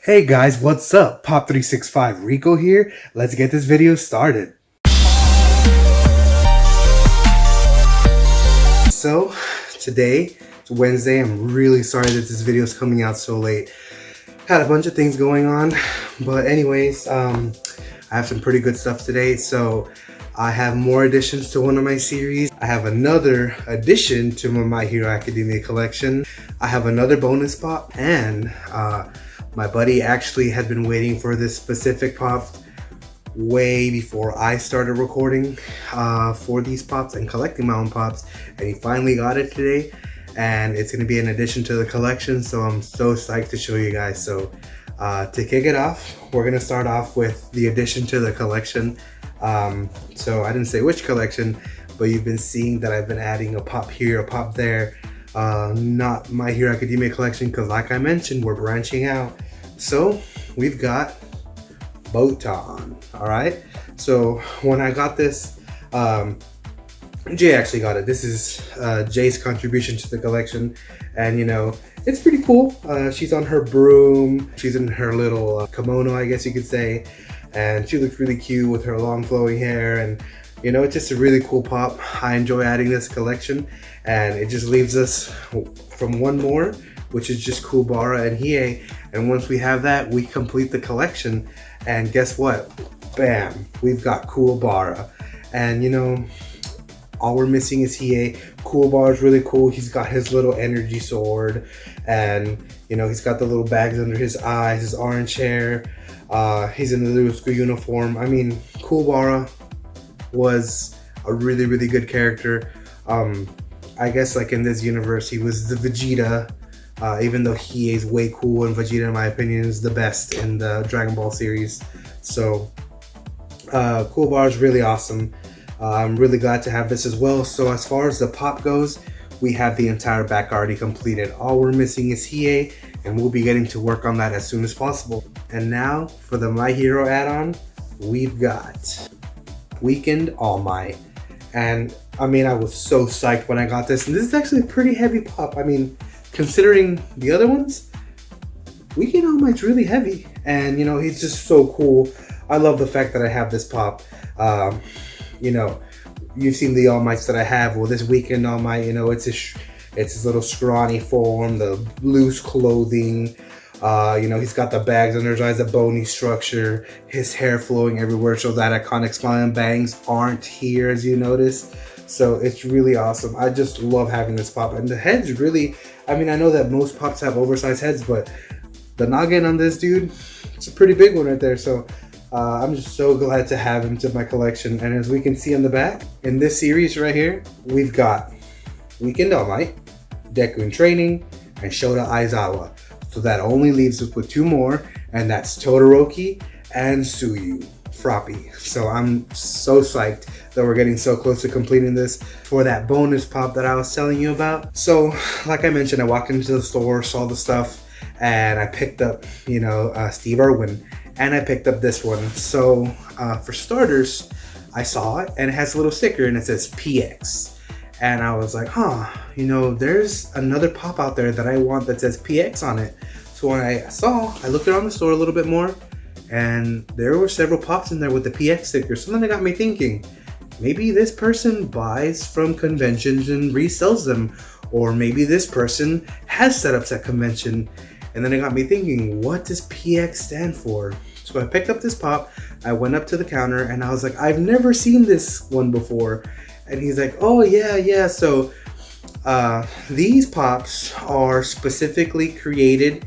Hey guys, what's up? Pop365 Rico here. Let's get this video started. So, today, it's Wednesday. I'm really sorry that this video is coming out so late. Had a bunch of things going on, but anyways, I have some pretty good stuff today. So, I have more additions to one of my series. I have another addition to My Hero Academia collection. I have another bonus pop, and my buddy actually had been waiting for this specific pop way before I started recording for these pops and collecting my own pops, and he finally got it today, and it's going to be an addition to the collection, so I'm so psyched to show you guys. So to kick it off, we're going to start off with the addition to the collection. So I didn't say which collection, but you've been seeing that I've been adding a pop here, a pop there. Not My Hero Academia collection, because like I mentioned, we're branching out. So we've got Botan. All right, so when I got this, Jay actually got it. This is Jay's contribution to the collection, and you know, it's pretty cool. She's on her broom, she's in her little kimono, I guess you could say, and she looks really cute with her long flowing hair, and you know, it's just a really cool pop. I enjoy adding this collection, and it just leaves us from one more, which is just Kuwabara and Hiei. And once we have that, we complete the collection. And guess what? Bam! We've got Kuwabara. And you know, all we're missing is Hiei. Kuwabara is really cool. He's got his little energy sword, and you know, he's got the little bags under his eyes, his orange hair. He's in the little school uniform. I mean, Kuwabara was a really, really good character. I guess like in this universe, he was the Vegeta, even though he is way cool, and Vegeta, in my opinion, is the best in the Dragon Ball series. So Kuwabara is really awesome. I'm really glad to have this as well. So as far as the pop goes, we have the entire back already completed. All we're missing is Hiei, and we'll be getting to work on that as soon as possible. And now for the My Hero add-on, we've got Weekend All Might. And I mean, I was so psyched when I got this, and this is actually a pretty heavy pop. I mean, considering the other ones, Weekend All Might's really heavy, and you know, he's just so cool. I love the fact that I have this pop. You know, you've seen the All Mights that I have. Well, this Weekend All Might, you know, it's his little scrawny form, the loose clothing. You know, he's got the bags under his eyes, the bony structure, his hair flowing everywhere, so that iconic smile and bangs aren't here, as you notice. So it's really awesome. I just love having this pop, and the head's really, I mean, I know that most pops have oversized heads, but the noggin on this dude, it's a pretty big one right there. So I'm just so glad to have him to my collection. And as we can see on the back, in this series right here, we've got Weekend All Might, Deku in Training, and Shota Aizawa. So that only leaves us with two more, and that's Todoroki and Tsuyu Froppy. So I'm so psyched that we're getting so close to completing this for that bonus pop that I was telling you about. So like I mentioned, I walked into the store, saw the stuff, and I picked up, you know, Steve Irwin, and I picked up this one. So for starters, I saw it, and it has a little sticker, and it says PX. And I was like, you know, there's another pop out there that I want that says PX on it. So when I looked around the store a little bit more, and there were several pops in there with the PX sticker. So then it got me thinking, maybe this person buys from conventions and resells them, or maybe this person has setups at convention. And then it got me thinking, what does PX stand for? So I picked up this pop, I went up to the counter, and I was like, I've never seen this one before. And he's like, oh yeah. So these pops are specifically created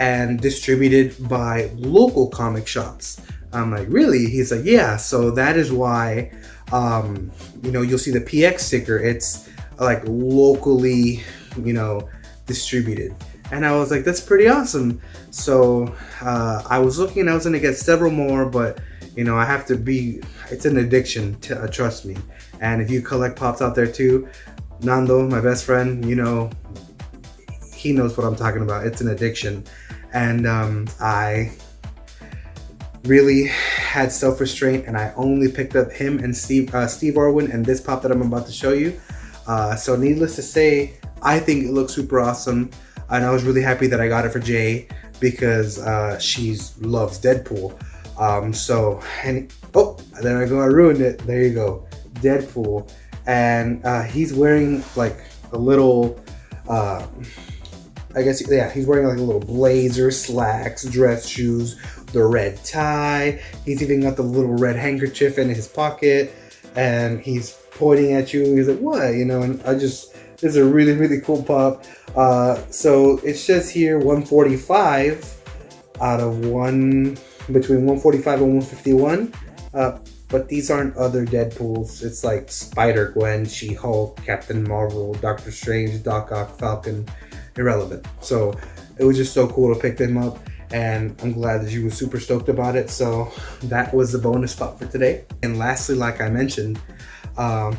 and distributed by local comic shops. I'm like, really? He's like, yeah. So that is why, you know, you'll see the PX sticker. It's like locally, you know, distributed. And I was like, that's pretty awesome. So I was looking, I was gonna get several more, but you know, I have to be, it's an addiction, trust me. And if you collect pops out there too, Nando, my best friend, you know, he knows what I'm talking about. It's an addiction. And I really had self-restraint, and I only picked up him and Steve Irwin and this pop that I'm about to show you. So needless to say, I think it looks super awesome. And I was really happy that I got it for Jay. because she loves Deadpool. So, and oh, there I go, I ruined it. There you go, Deadpool. And he's wearing like a little, I guess, yeah, he's wearing like a little blazer, slacks, dress shoes, the red tie. He's even got the little red handkerchief in his pocket, and he's pointing at you. He's like, what? You know, and this is a really, really cool pop. So it says here 145 out of between 145 and 151. But these aren't other Deadpools. It's like Spider-Gwen, She-Hulk, Captain Marvel, Doctor Strange, Doc Ock, Falcon, irrelevant. So it was just so cool to pick them up, and I'm glad that you were super stoked about it. So that was the bonus spot for today. And lastly, like I mentioned, my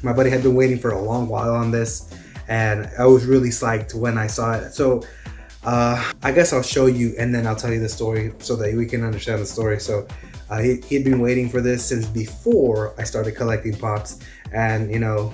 buddy had been waiting for a long while on this, and I was really psyched when I saw it. So I guess I'll show you and then I'll tell you the story so that we can understand the story. So he'd been waiting for this since before I started collecting pops, and you know,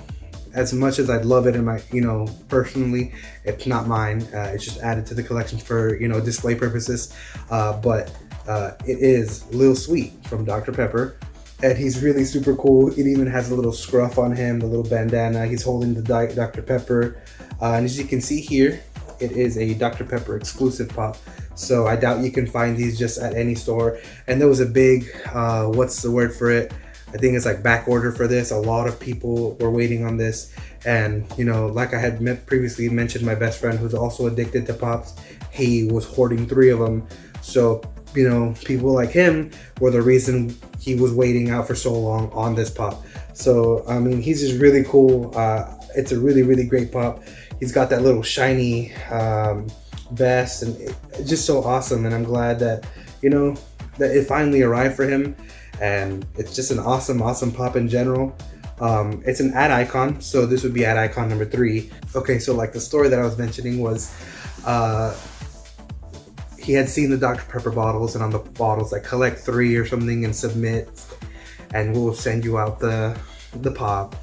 as much as I'd love it in my, you know, personally, it's not mine. It's just added to the collection for, you know, display purposes. But it is Lil Sweet from Dr. Pepper, and he's really super cool. It even has a little scruff on him, the little bandana. He's holding the Dr. Pepper, and as you can see here, it is a Dr. Pepper exclusive pop. So I doubt you can find these just at any store. And there was a big, what's the word for it? I think it's like back order for this. A lot of people were waiting on this. And, you know, like I had previously mentioned, my best friend who's also addicted to pops, he was hoarding 3 of them. So, you know, people like him were the reason he was waiting out for so long on this pop. So, I mean, he's just really cool. It's a really, really great pop. He's got that little shiny vest, and it's just so awesome. And I'm glad that, you know, that it finally arrived for him. And it's just an awesome, awesome pop in general. It's an ad icon, so this would be ad icon number 3. Okay, so like the story that I was mentioning was, he had seen the Dr. Pepper bottles, and on the bottles like collect 3 or something and submit, and we'll send you out the pop.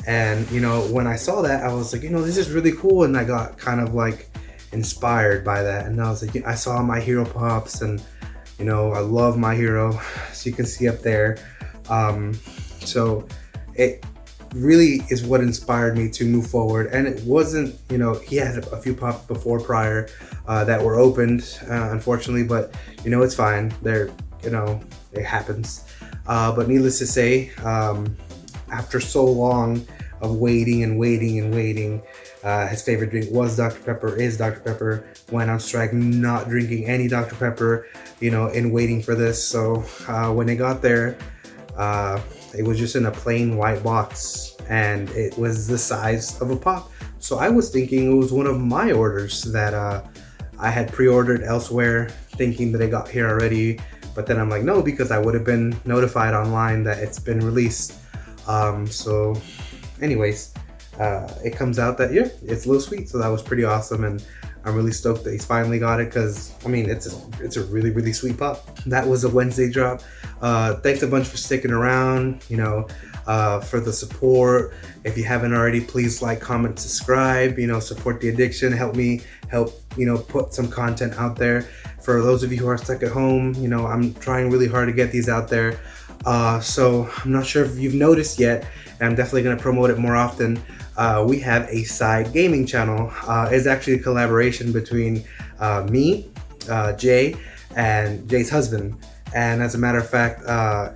And you know, when I saw that, I was like, you know, this is really cool, and I got kind of like inspired by that. And I was like, I saw My Hero pops, and you know, I love My Hero, as you can see up there. So it really is what inspired me to move forward. And it wasn't, you know, he had a few pops before prior that were opened, unfortunately, but you know, it's fine. They're, you know, it happens. But needless to say, after so long of waiting and waiting and waiting, his favorite drink was Dr. Pepper, is Dr. Pepper. Went on strike not drinking any Dr. Pepper, you know, in waiting for this. So when it got there, it was just in a plain white box, and it was the size of a pop. So I was thinking it was one of my orders that I had pre-ordered elsewhere, thinking that it got here already. But then I'm like, no, because I would have been notified online that it's been released. So anyways, it comes out that, yeah, it's Lil Sweet. So that was pretty awesome, and I'm really stoked that he's finally got it, because I mean, it's a really, really sweet pop. That was a Wednesday drop. Thanks a bunch for sticking around, you know, for the support. If you haven't already, please like, comment, subscribe, you know, support the addiction, help me help, you know, put some content out there. For those of you who are stuck at home, you know, I'm trying really hard to get these out there. So I'm not sure if you've noticed yet, and I'm definitely going to promote it more often. We have a side gaming channel. It's actually a collaboration between me, Jay, and Jay's husband. And as a matter of fact,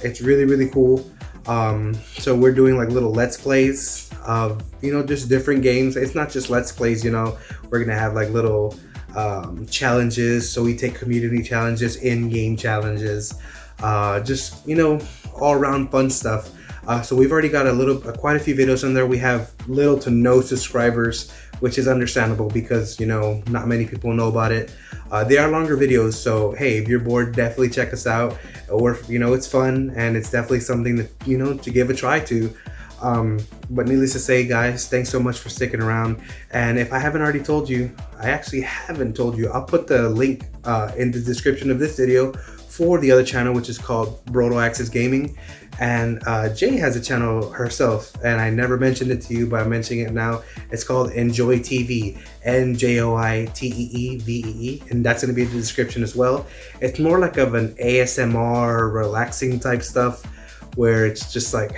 it's really, really cool. So we're doing like little Let's Plays of, you know, just different games. It's not just Let's Plays, you know, we're going to have like little challenges. So we take community challenges, in-game challenges, just, you know, all around fun stuff. So we've already got quite a few videos on there. We have little to no subscribers, which is understandable because, you know, not many people know about it. They are longer videos, so hey, if you're bored, definitely check us out. Or, you know, it's fun, and it's definitely something that, you know, to give a try to. But needless to say, guys, thanks so much for sticking around. And if I haven't already told you, I actually haven't told you, I'll put the link in the description of this video for the other channel, which is called Broto Access Gaming. And Jay has a channel herself, and I never mentioned it to you, but I'm mentioning it now. It's called Njoi Teevee, NJOI TEEVEE, and that's going to be in the description as well. It's more like of an ASMR, relaxing type stuff, where it's just like,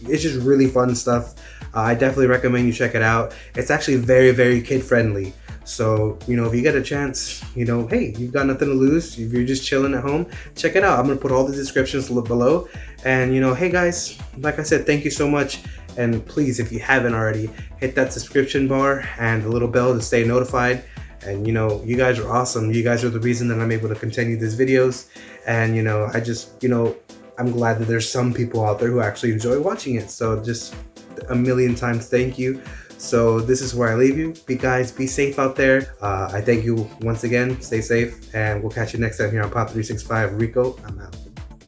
it's just really fun stuff. I definitely recommend you check it out. It's actually very, very kid friendly. So, you know, if you get a chance, you know, hey, you've got nothing to lose. If you're just chilling at home, check it out. I'm going to put all the descriptions below. And, you know, hey guys, like I said, thank you so much. And please, if you haven't already, hit that subscription bar and the little bell to stay notified. And, you know, you guys are awesome. You guys are the reason that I'm able to continue these videos. And, you know, I just, you know, I'm glad that there's some people out there who actually enjoy watching it. So just a million times thank you. So this is where I leave you. Guys, be safe out there. I thank you once again. Stay safe, and we'll catch you next time here on Pop 365. Rico, I'm out.